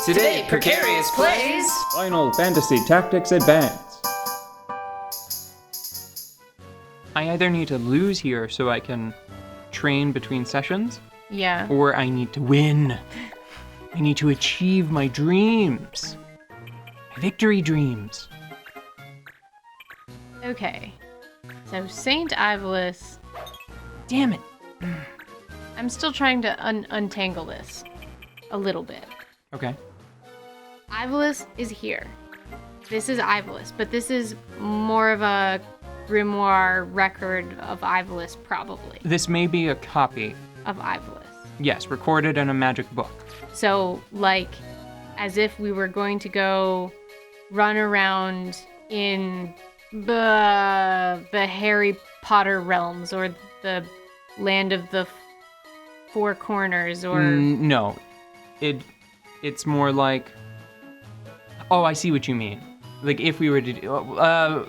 Today, Precarious plays Final Fantasy Tactics Advance. I either need to lose here so I can train between sessions, Yeah. or I need to win. I need to achieve my dreams. My victory dreams. Okay. So Saint Ivalice. Damn it. I'm still trying to untangle this a little bit. Okay. Ivalice is here. This is Ivalice, but this is more of a grimoire record of Ivalice, probably. This may be a copy. Of Ivalice. Yes, recorded in a magic book. So, like, as if we were going to go run around in the Harry Potter realms or the land of the four corners or... No. It's more like... Oh, I see what you mean. Like, if we were to...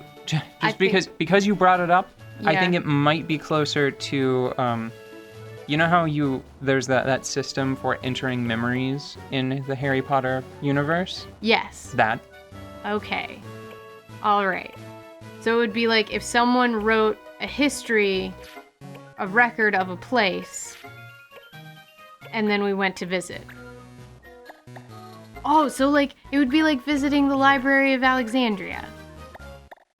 because you brought it up, yeah. I think it might be closer to... you know how there's that system for entering memories in the Harry Potter universe? Yes. That. Okay. All right. So it would be like if someone wrote a history, a record of a place, and then we went to visit. Oh, so like it would be like visiting the Library of Alexandria.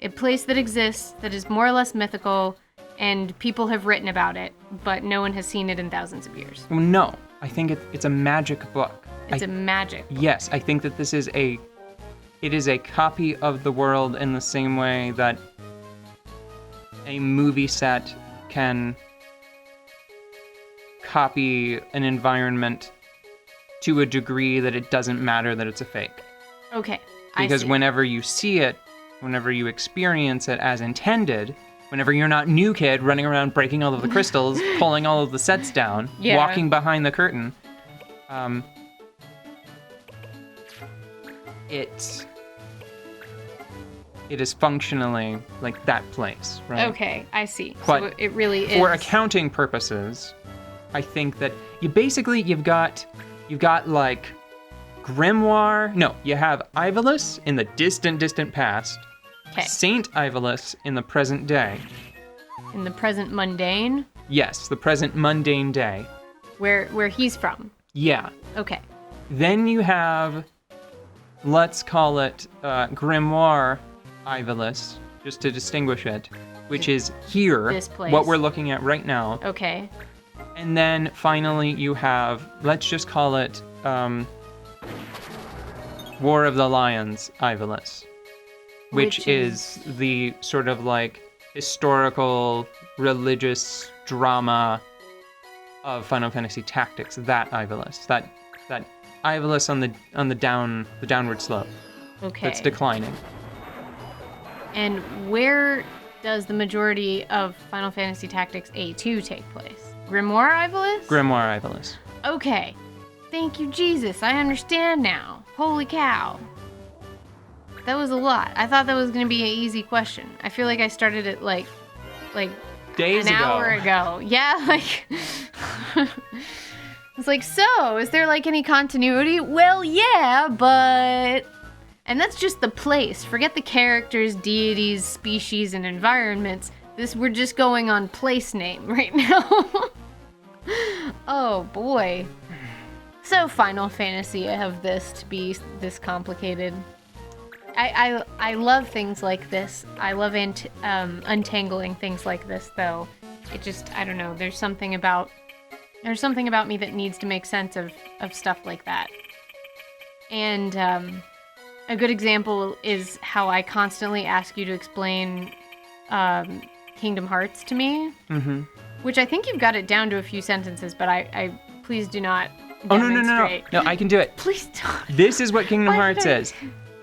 A place that exists, that is more or less mythical, and people have written about it, but no one has seen it in thousands of years. Well, no, I think it's a magic book. It's a magic book. Yes, I think that it is a copy of the world in the same way that a movie set can copy an environment to a degree that it doesn't matter that it's a fake. Okay, because whenever you see it, whenever you experience it as intended, whenever you're not New Kid running around breaking all of the crystals, pulling all of the sets down, walking behind the curtain, it is functionally like that place, right? Okay, I see. But so it really is. For accounting purposes, I think that you've got like grimoire. No, you have Ivalice in the distant past. Okay. Saint Ivalice in the present day. In the present mundane? Yes, the present mundane day. Where he's from? Yeah. Okay. Then you have, let's call it grimoire Ivalice, just to distinguish it, which is here, this place. What we're looking at right now. Okay. And then finally you have, let's just call it War of the Lions Ivalice. Which is the sort of like historical, religious drama of Final Fantasy Tactics. That Ivalice, that Ivalice on the downward slope. Okay. That's declining. And where does the majority of Final Fantasy Tactics A2 take place? Grimoire Ivalice? Grimoire Ivalice. Okay. Thank you, Jesus. I understand now. Holy cow. That was a lot. I thought that was going to be an easy question. I feel like I started it like days an ago. Hour ago. Yeah, like it's like, so is there like any continuity? Well, yeah, but and that's just the place. Forget the characters, deities, species, and environments. We're just going on place name right now. Oh boy. So Final Fantasy of this to be this complicated. I love things like this. I love untangling things like this, though. It just, I don't know, there's something about me that needs to make sense of stuff like that. And a good example is how I constantly ask you to explain Kingdom Hearts to me. Mm-hmm. Which I think you've got it down to a few sentences, but I please do not demonstrate. No, I can do it. Please don't. This is what Kingdom Hearts is.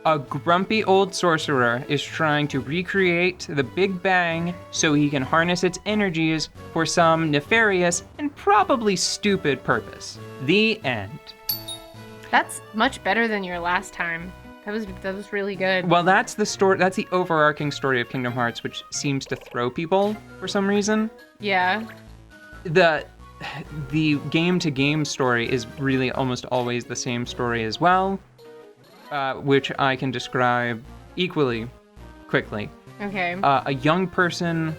A grumpy old sorcerer is trying to recreate the Big Bang so he can harness its energies for some nefarious and probably stupid purpose. The end. That's much better than your last time. That was really good. Well, that's the story. That's the overarching story of Kingdom Hearts, which seems to throw people for some reason. Yeah. the game-to-game story is really almost always the same story as well, which I can describe equally quickly. Okay. A young person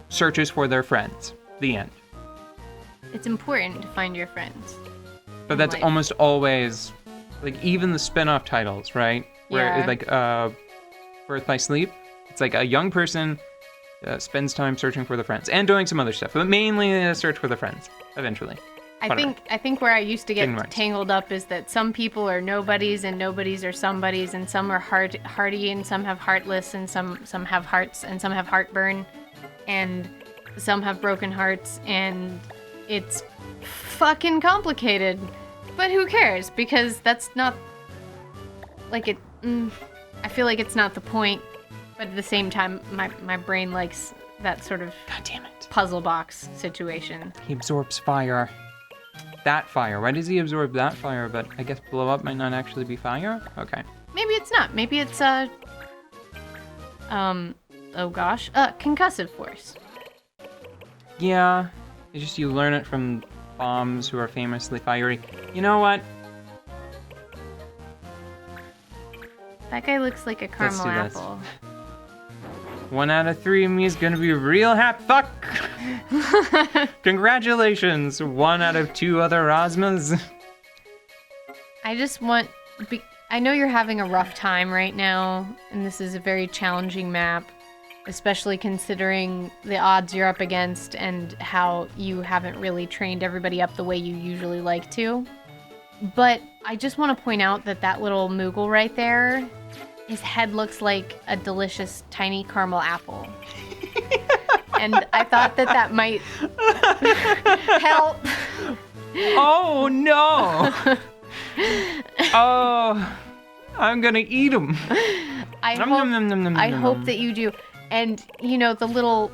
searches for their friends. The end. It's important to find your friends. But that's life. almost always, like, even the spin-off titles, right? Where, Yeah. like, Birth by Sleep, it's like a young person spends time searching for their friends and doing some other stuff, but mainly a search for their friends, eventually. I think where I used to get Getting right. tangled up is that some people are nobodies and nobodies are somebodies, and some are hearty and some have heartless, and some have hearts and some have heartburn, and some have broken hearts, and it's fucking complicated. But who cares? Because that's not like it. I feel like it's not the point, but at the same time, my brain likes that sort of God damn it. puzzle box situation. He absorbs fire. That fire. Why does he absorb that fire? But I guess blow up might not actually be fire? Okay. Maybe it's not. Maybe it's concussive force. Yeah. It's just you learn it from bombs who are famously fiery. You know what? That guy looks like a Let's caramel do this. apple. 1 out of 3 of me is gonna be real happy. Fuck! Congratulations! 1 out of 2 other Ozmas. I just want. I know you're having a rough time right now, and this is a very challenging map, especially considering the odds you're up against and how you haven't really trained everybody up the way you usually like to. But I just want to point out that little Moogle right there, his head looks like a delicious tiny caramel apple. And I thought that might help. Oh no! Oh, I'm gonna eat them. I hope that you do. And, you know, the little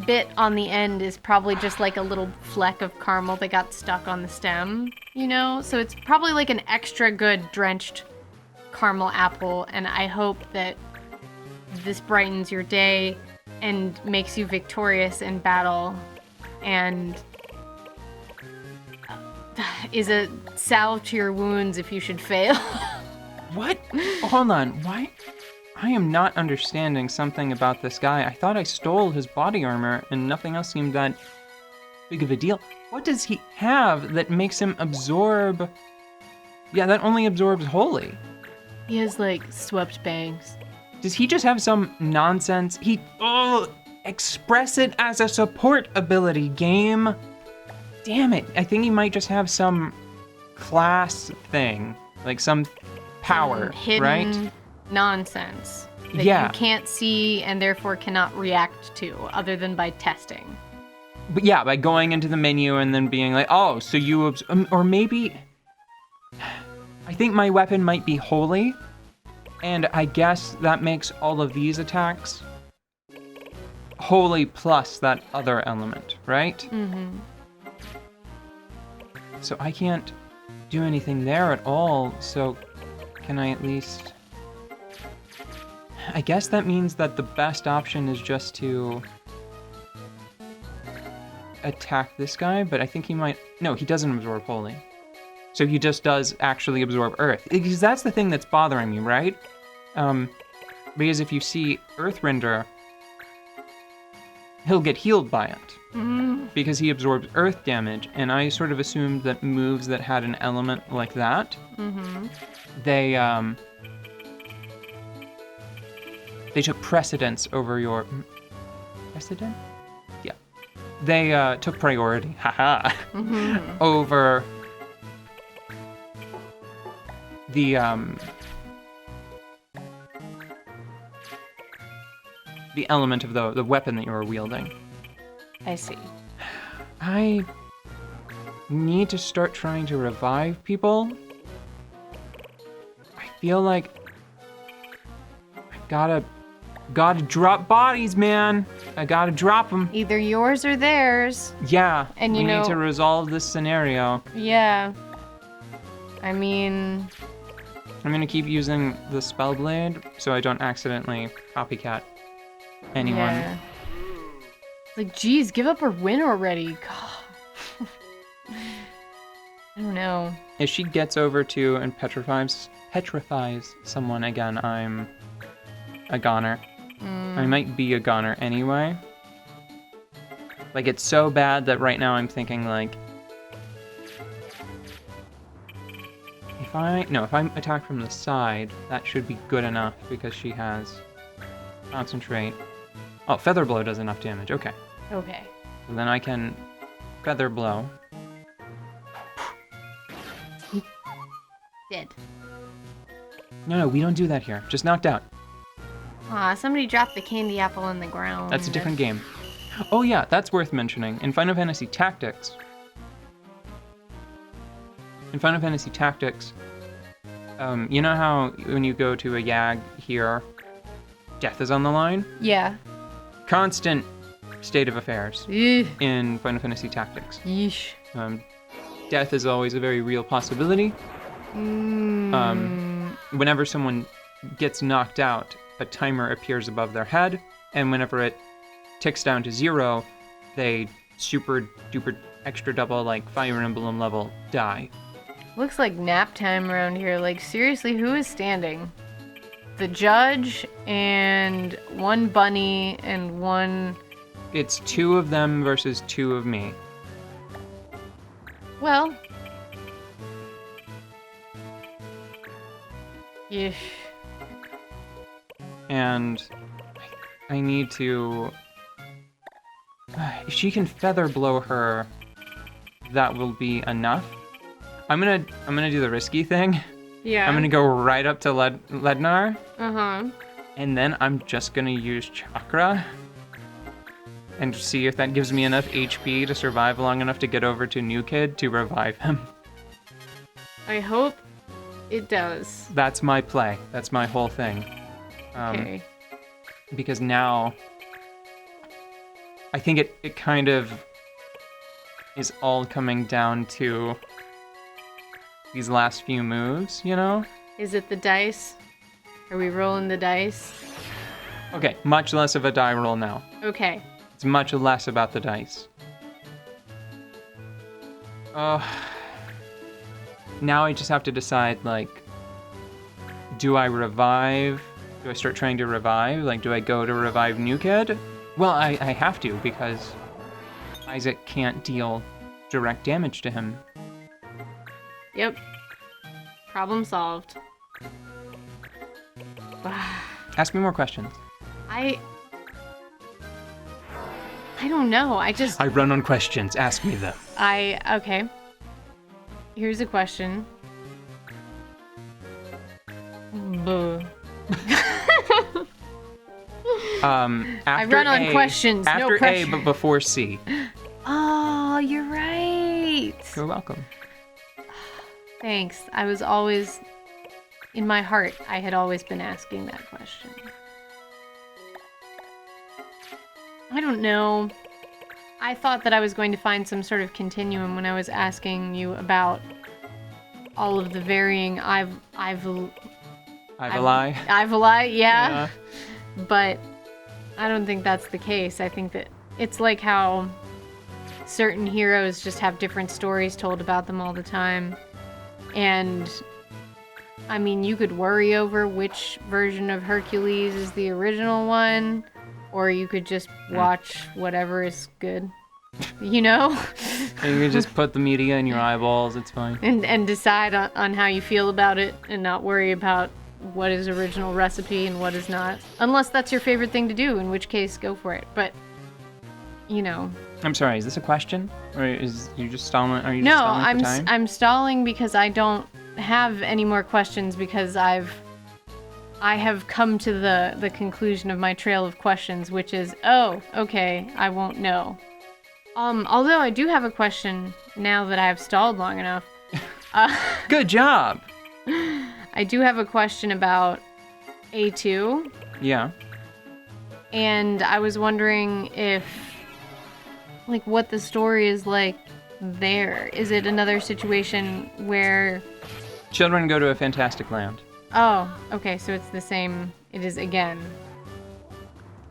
bit on the end is probably just like a little fleck of caramel that got stuck on the stem, you know? So it's probably like an extra good drenched caramel apple, and I hope that this brightens your day and makes you victorious in battle and is a salve to your wounds if you should fail. What? Hold on. Why? I am not understanding something about this guy. I thought I stole his body armor and nothing else seemed that big of a deal. What does he have that makes him absorb? Yeah, that only absorbs holy. He has like swept bangs. Does he just have some nonsense? Express it as a support ability, game. Damn it. I think he might just have some class thing, like some power, hidden right? nonsense that Yeah. you can't see and therefore cannot react to other than by testing. But yeah, by going into the menu and then being like, oh, so you, or maybe, I think my weapon might be holy, and I guess that makes all of these attacks holy plus that other element, right? Mm-hmm. So I can't do anything there at all, so can I at least... I guess that means that the best option is just to attack this guy, but I think he might... No, he doesn't absorb holy. So he just does actually absorb earth. Because that's the thing that's bothering me, right? Because if you see Earthrender, he'll get healed by it. Mm-hmm. Because he absorbs earth damage, and I sort of assumed that moves that had an element like that, Mm-hmm. They took precedence over your... Precedent? Yeah. They took priority, haha, Mm-hmm. over the element of the weapon that you were wielding. I see. I need to start trying to revive people. I feel like I gotta drop bodies, man. I gotta drop them. Either yours or theirs. Yeah, And we you know- need to resolve this scenario. Yeah. I mean, I'm gonna keep using the spell blade so I don't accidentally copycat anyone. yeah. Like, geez, give up or win already. God. I don't know. If she gets over to and petrifies someone again, I'm a goner. I might be a goner anyway. Like, it's so bad that right now I'm thinking, like, if I attack from the side, that should be good enough because she has concentrate. Oh, feather blow does enough damage. Okay. Okay. So then I can feather blow. Dead. No, we don't do that here. Just knocked out. Aw, somebody dropped the candy apple on the ground. That's a different game. Oh yeah, that's worth mentioning. In Final Fantasy Tactics, you know how when you go to a Yag here, death is on the line? Yeah. Constant state of affairs in Final Fantasy Tactics. Yeesh. Death is always a very real possibility. Whenever someone gets knocked out, a timer appears above their head, and whenever it ticks down to 0, they super duper extra double, like Fire Emblem level, die. Looks like nap time around here. Like, seriously, who is standing? The judge and one bunny and one... It's 2 of them versus 2 of me. Well... Yeesh. And I need to... If she can feather blow her, that will be enough. I'm gonna do the risky thing. Yeah. I'm gonna go right up to Lednar. Uh-huh. And then I'm just gonna use Chakra. And see if that gives me enough HP to survive long enough to get over to New Kid to revive him. I hope it does. That's my play. That's my whole thing. Okay. Because now, I think it kind of is all coming down to these last few moves, you know? Is it the dice? Are we rolling the dice? Okay, much less of a die roll now. Okay. It's much less about the dice. Now I just have to decide, like, do I revive? Do I start trying to revive? Like, do I go to revive New Kid? Well, I have to, because Isaac can't deal direct damage to him. Yep. Problem solved. Ask me more questions. I don't know. I run on questions. Ask me them. Okay. Here's a question. Buh. After I run on questions, no after pressure. A, but before C. Oh, you're right. You're welcome. Thanks. I was always, in my heart, I had always been asking that question. I don't know. I thought that I was going to find some sort of continuum when I was asking you about all of the varying Ivali? Ivali, yeah. But I don't think that's the case. I think that it's like how certain heroes just have different stories told about them all the time. And I mean, you could worry over which version of Hercules is the original one, or you could just watch whatever is good, you know? And you can just put the media in your eyeballs, it's fine. And decide on how you feel about it and not worry about what is original recipe and what is not. Unless that's your favorite thing to do, in which case, go for it. But, you know. I'm sorry, is this a question? Or is you just stalling? Are you no, just stalling for time? I'm stalling because I don't have any more questions because I have come to the conclusion of my trail of questions, which is, oh, okay, I won't know. Although I do have a question now that I've stalled long enough. Good job! I do have a question about A2. Yeah. And I was wondering if, like, what the story is like there. Is it another situation where... Children go to a fantastic land. Oh, okay, so it's the same. It is again.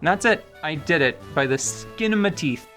And that's it. I did it by the skin of my teeth.